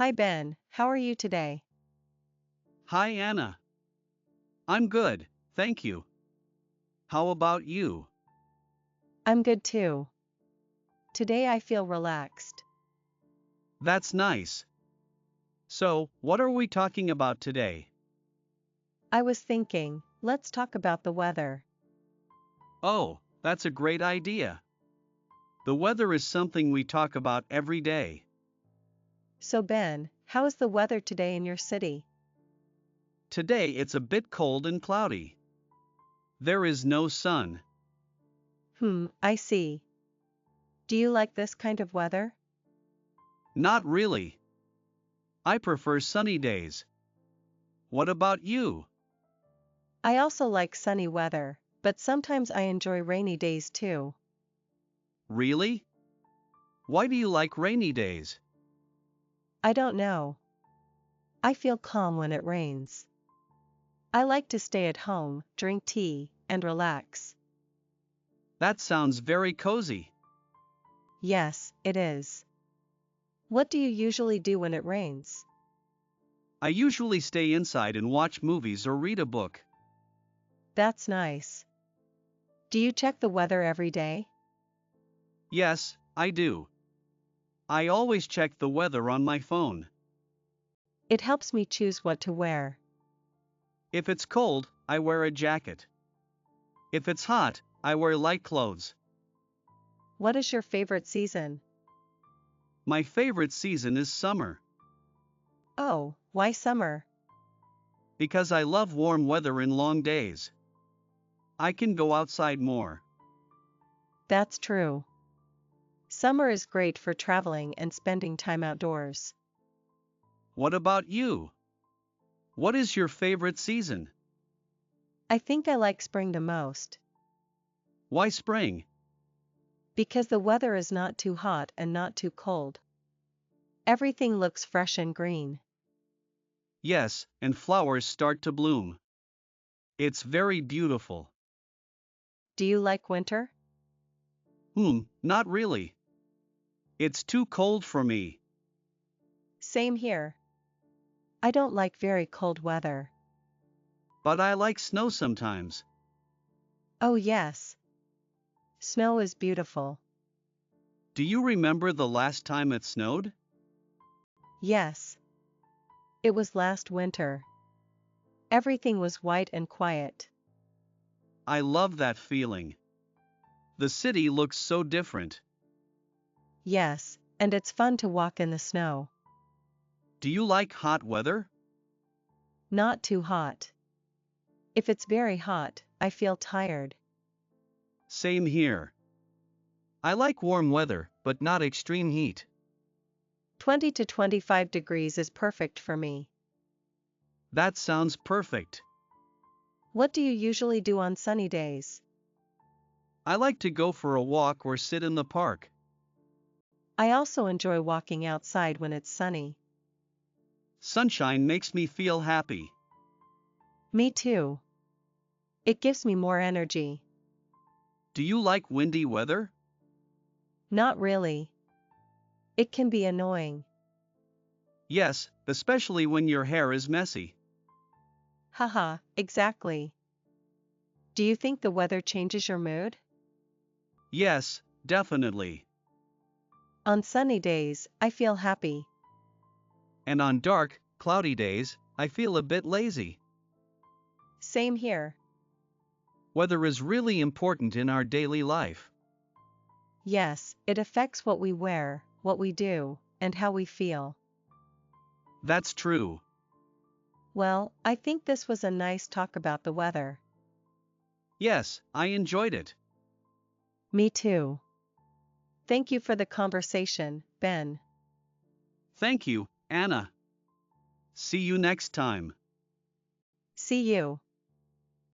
Hi Ben, how are you today? Hi Anna. I'm good, thank you. How about you? I'm good too. Today I feel relaxed. That's nice. So, what are we talking about today? I was thinking, let's talk about the weather. Oh, that's a great idea. The weather is something we talk about every day. So Ben, how is the weather today in your city? Today it's a bit cold and cloudy. There is no sun. I see. Do you like this kind of weather? Not really. I prefer sunny days. What about you? I also like sunny weather, but sometimes I enjoy rainy days too. Really? Why do you like rainy days? I don't know. I feel calm when it rains. I like to stay at home, drink tea, and relax. That sounds very cozy. Yes, it is. What do you usually do when it rains? I usually stay inside and watch movies or read a book. That's nice. Do you check the weather every day? Yes, I do. I always check the weather on my phone. It helps me choose what to wear. If it's cold, I wear a jacket. If it's hot, I wear light clothes. What is your favorite season? My favorite season is summer. Oh, why summer? Because I love warm weather and long days. I can go outside more. That's true. Summer is great for traveling and spending time outdoors. What about you? What is your favorite season? I think I like spring the most. Why spring? Because the weather is not too hot and not too cold. Everything looks fresh and green. Yes, and flowers start to bloom. It's very beautiful. Do you like winter? Not really. It's too cold for me. Same here. I don't like very cold weather. But I like snow sometimes. Oh yes. Snow is beautiful. Do you remember the last time it snowed? Yes. It was last winter. Everything was white and quiet. I love that feeling. The city looks so different. Yes, and it's fun to walk in the snow. Do you like hot weather? Not too hot. If it's very hot, I feel tired. Same here. I like warm weather, but not extreme heat. 20 to 25 degrees is perfect for me. That sounds perfect. What do you usually do on sunny days? I like to go for a walk or sit in the park. I also enjoy walking outside when it's sunny. Sunshine makes me feel happy. Me too. It gives me more energy. Do you like windy weather? Not really. It can be annoying. Yes, especially when your hair is messy. Haha, exactly. Do you think the weather changes your mood? Yes, definitely. On sunny days, I feel happy. And on dark, cloudy days, I feel a bit lazy. Same here. Weather is really important in our daily life. Yes, it affects what we wear, what we do, and how we feel. That's true. Well, I think this was a nice talk about the weather. Yes, I enjoyed it. Me too. Thank you for the conversation, Ben. Thank you, Anna. See you next time. See you.